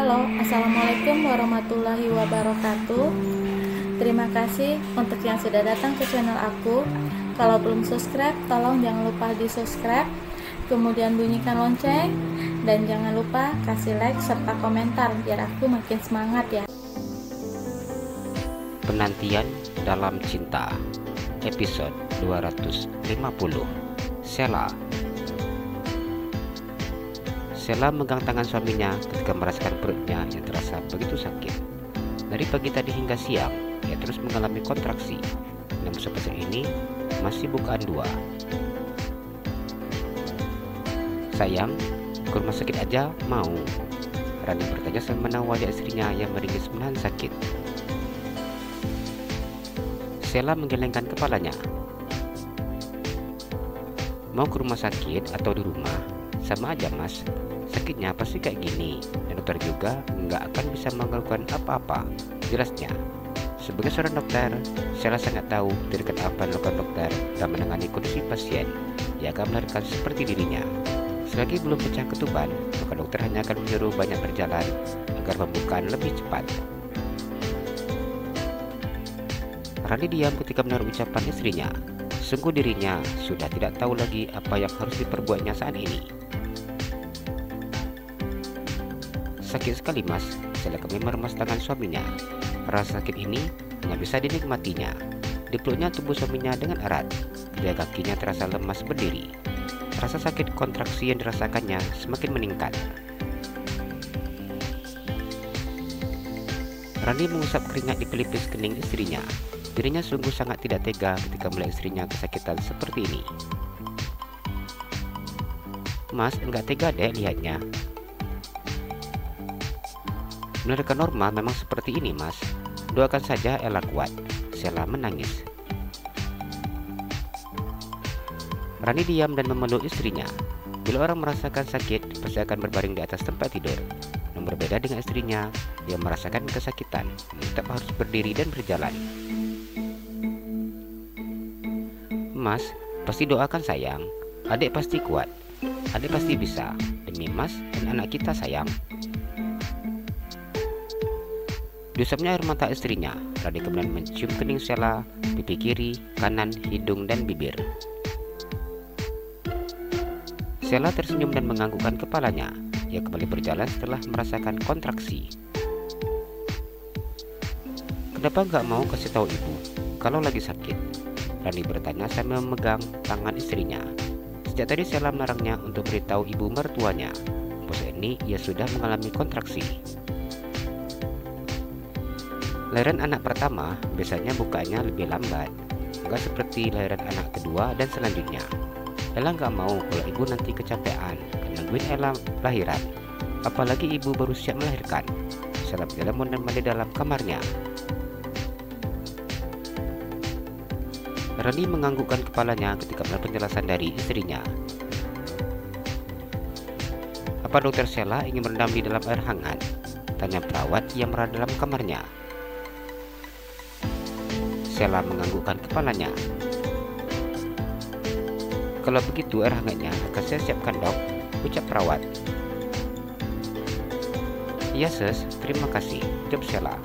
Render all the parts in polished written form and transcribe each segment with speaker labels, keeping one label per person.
Speaker 1: Halo, Assalamualaikum warahmatullahi wabarakatuh. Terima kasih untuk yang sudah datang ke channel aku. Kalau belum subscribe, tolong jangan lupa di subscribe, kemudian bunyikan lonceng, dan jangan lupa kasih like serta komentar biar aku makin semangat ya.
Speaker 2: Penantian dalam Cinta, episode 250. Sheila memegang tangan suaminya ketika merasakan perutnya yang terasa begitu sakit. Dari pagi tadi hingga siang, ia terus mengalami kontraksi. Namun sampai saat ini masih bukaan 2. Sayang, ke rumah sakit aja mau? Rani bertanya sambil menahan wajah istrinya yang meringis menahan sakit. Sheila menggelengkan kepalanya. Mau ke rumah sakit atau di rumah? Sama aja mas, sakitnya pasti kayak gini, dan dokter juga nggak akan bisa melakukan apa-apa. Jelasnya, sebagai seorang dokter, Sheila sangat tahu dekat apa yang dilakukan dokter dalam menangani kondisi pasien yang akan melahirkan seperti dirinya. Selagi belum pecah ketuban, maka dokter hanya akan menyuruh banyak berjalan agar pembukaan lebih cepat. Rani diam ketika mendengar ucapan istrinya. Sungguh dirinya sudah tidak tahu lagi apa yang harus diperbuatnya saat ini. Sakit sekali mas, Sheila kembali meremas tangan suaminya. Rasa sakit ini hanya bisa dinikmatinya. Dipeluknya tubuh suaminya dengan erat. Kedua kakinya terasa lemas berdiri. Rasa sakit kontraksi yang dirasakannya semakin meningkat. Rani mengusap keringat di pelipis kening istrinya. Dirinya sungguh sangat tidak tega ketika melihat istrinya kesakitan seperti ini. Mas, enggak tega deh lihatnya. Melahirkan normal memang seperti ini mas. Doakan saja Ella kuat. Sheila menangis. Rani diam dan memeluk istrinya. Bila orang merasakan sakit, pasti akan berbaring di atas tempat tidur. Namun berbeda dengan istrinya, yang merasakan kesakitan, tetap harus berdiri dan berjalan. Mas, pasti doakan sayang. Adik pasti kuat. Adik pasti bisa. Demi mas dan anak kita sayang. Diusapnya air mata istrinya. Rani kemudian mencium kening Sheila, pipi kiri, kanan, hidung, dan bibir. Sheila tersenyum dan menganggukkan kepalanya. Ia kembali berjalan setelah merasakan kontraksi. Kenapa nggak mau kasih tahu ibu kalau lagi sakit? Rani bertanya sambil memegang tangan istrinya. Sejak tadi Sheila melarangnya untuk beritahu ibu mertuanya. Proses ini ia sudah mengalami kontraksi. Lahiran anak pertama biasanya bukanya lebih lambat, nggak seperti lahiran anak kedua dan selanjutnya. Ella nggak mau kalau ibu nanti kecapean nungguin Ella lahiran, apalagi ibu baru siap melahirkan. Sheila berjalan menemani dalam kamarnya. Rani menganggukkan kepalanya ketika melihat penjelasan dari istrinya. Apa dokter Sheila ingin berendam di dalam air hangat? Tanya perawat yang berada dalam kamarnya. Sheila menganggukkan kepalanya. Kalau begitu air hangatnya akan saya siapkan dok, ucap perawat. Iya sis, terima kasih, ucap Sheila.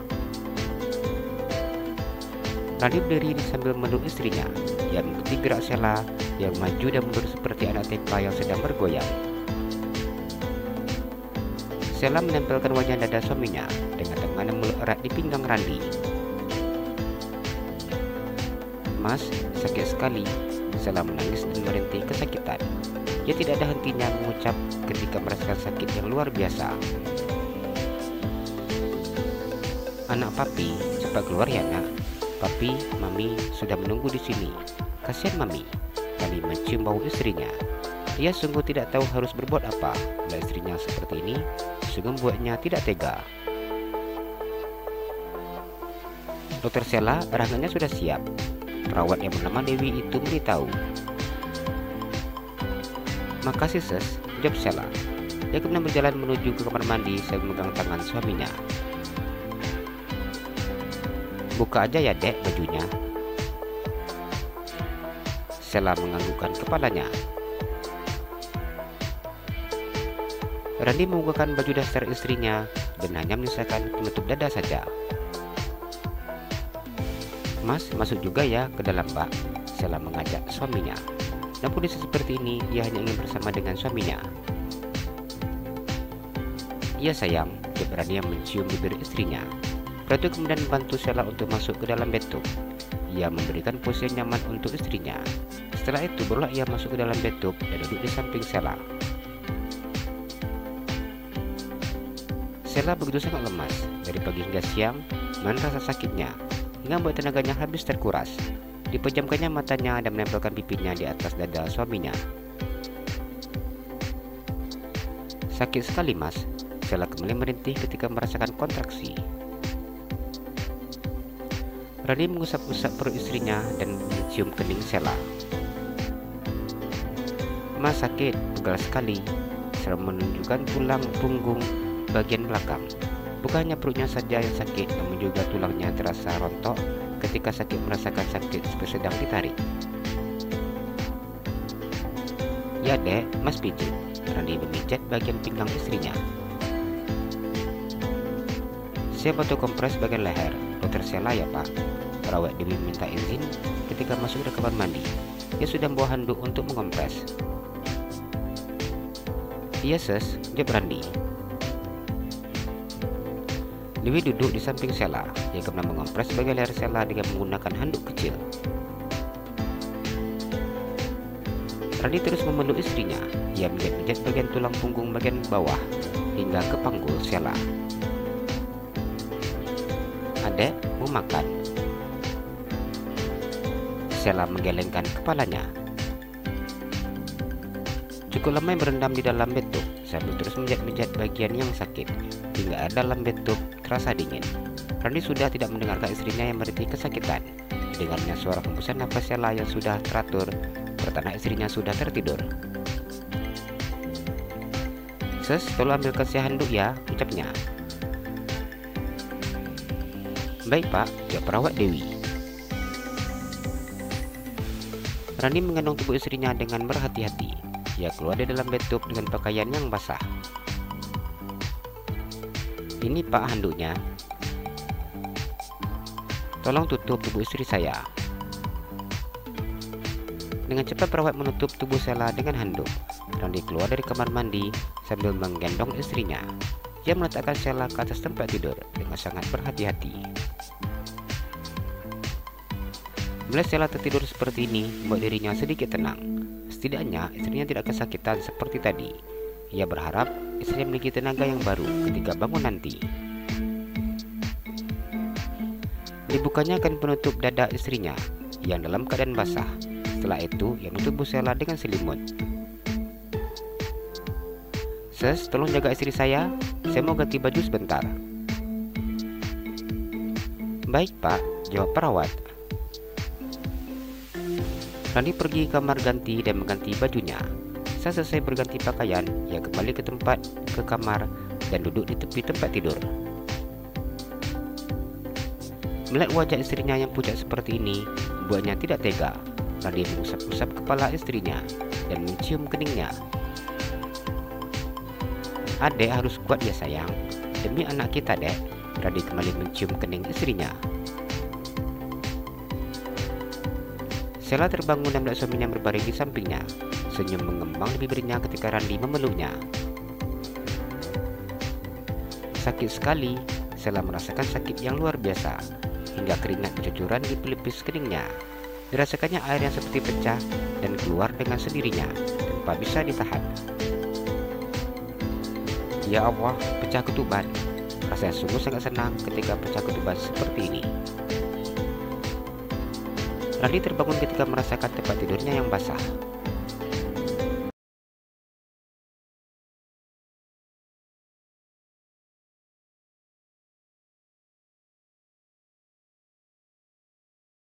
Speaker 2: Rani berdiri sambil meluk istrinya. Ia mengikuti gerak Sheila yang maju dan mundur seperti anak TK yang sedang bergoyang. Sheila menempelkan wajah dada suaminya dengan tangan yang meluk erat di pinggang Rani. Mas, sakit sekali. Sheila menangis dan merintih kesakitan. Ia tidak ada hentinya mengucap ketika merasakan sakit yang luar biasa. Anak papi, cepat keluar ya nak. Papi, mami sudah menunggu di sini. Kasihan mami. Rani mencium bau istrinya. Ia sungguh tidak tahu harus berbuat apa. Melihat istrinya seperti ini, sungguh membuatnya tidak tega. Dokter Sheila, rangannya sudah siap. Perawat yang bernama Dewi itu memberitahu. Makasih sis, ucap Sheila. Dia kemudian berjalan menuju ke kamar mandi sambil memegang tangan suaminya. Buka aja ya dek bajunya. Sheila menganggukkan kepalanya. Randi membukakan baju dasar istrinya dan hanya menyisakan penutup dada saja. "Mas, masuk juga ya ke dalam, Pak," Sheila mengajak suaminya. Dalam kondisi seperti ini, ia hanya ingin bersama dengan suaminya. "Iya sayang," jawab Randi yang mencium bibir istrinya. Pria itu kemudian membantu Sheila untuk masuk ke dalam bathtub. Ia memberikan posisi nyaman untuk istrinya. Setelah itu barulah ia masuk ke dalam bathtub dan duduk di samping Sheila. Sheila begitu sangat lemas dari pagi hingga siang, menahan rasa sakitnya hingga membuat tenaganya habis terkuras. Dipejamkannya matanya dan menempelkan pipinya di atas dada suaminya. "Sakit sekali, Mas," Sheila kembali merintih ketika merasakan kontraksi. Randi mengusap-usap perut istrinya dan mencium kening Sheila. "Mas, sakit, pegal sekali," Sheila menunjukkan tulang punggung bagian belakang. Bukan hanya perutnya saja yang sakit, namun juga tulangnya terasa rontok ketika sakit merasakan sakit seperti sedang ditarik. "Ya dek, Mas pijit," Randi memijat bagian pinggang istrinya. "Saya bantu kompres bagian leher, Dokter Sheila ya Pak," perawat Dewi minta izin ketika masuk ke kamar mandi. Dia sudah membawa handuk untuk mengompres. "Iya Sus," jawab Randi. Dewi duduk di samping Sheila. Ia kemudian mengompres bagian leher Sheila dengan menggunakan handuk kecil. Randi terus memeluk istrinya. Ia menjat-menjat bagian tulang punggung bagian bawah hingga ke panggul Sheila. "Adek, mau makan?" Sheila menggelengkan kepalanya. Cukup lama berendam di dalam bathtub sambil terus menjat-menjat bagian yang sakit hingga dalam bathtub terasa dingin. Randi sudah tidak mendengarkan istrinya yang merintih kesakitan. Dengarnya suara hembusan nafas Sheila yang sudah teratur, pertanda istrinya sudah tertidur. "Sus, tolong ambilkan saya handuk ya," ucapnya. "Baik Pak," jawab perawat Dewi. Randi menggendong tubuh istrinya dengan berhati-hati. Ia keluar dari dalam bathtub dengan pakaian yang basah. "Ini Pak handuknya. Tolong tutup tubuh istri saya." Dengan cepat perawat menutup tubuh Sheila dengan handuk. Randi keluar dari kamar mandi sambil menggendong istrinya. Ia meletakkan Sheila ke atas tempat tidur dengan sangat berhati-hati. Melihat Sheila tertidur seperti ini membuat dirinya sedikit tenang. Setidaknya istrinya tidak kesakitan seperti tadi. Ia berharap istrinya memiliki tenaga yang baru ketika bangun nanti. Dibukanya kain penutup dada istrinya yang dalam keadaan basah. Setelah itu ia menutup Sheila dengan selimut. "Sus, tolong jaga istri saya mau ganti baju sebentar." "Baik Pak," jawab perawat. Randi pergi ke kamar ganti dan mengganti bajunya. Saat selesai berganti pakaian, ia kembali ke kamar dan duduk di tepi tempat tidur. Melihat wajah istrinya yang pucat seperti ini, membuatnya tidak tega. Randi mengusap-usap kepala istrinya dan mencium keningnya. "Adek harus kuat ya sayang, demi anak kita dek." Randi kembali mencium kening istrinya. Sheila terbangun dan melihat suaminya berbaring di sampingnya. Senyum mengembang di bibirnya ketika Randi memeluknya. Sakit sekali, Sheila merasakan sakit yang luar biasa, hingga keringat bercucuran di pelipis keningnya. Dirasakannya air yang seperti pecah dan keluar dengan sendirinya, tanpa bisa ditahan. Ya Allah, pecah ketuban. Rasanya sungguh sangat senang ketika pecah ketuban seperti ini. Randi terbangun ketika merasakan tempat tidurnya yang basah.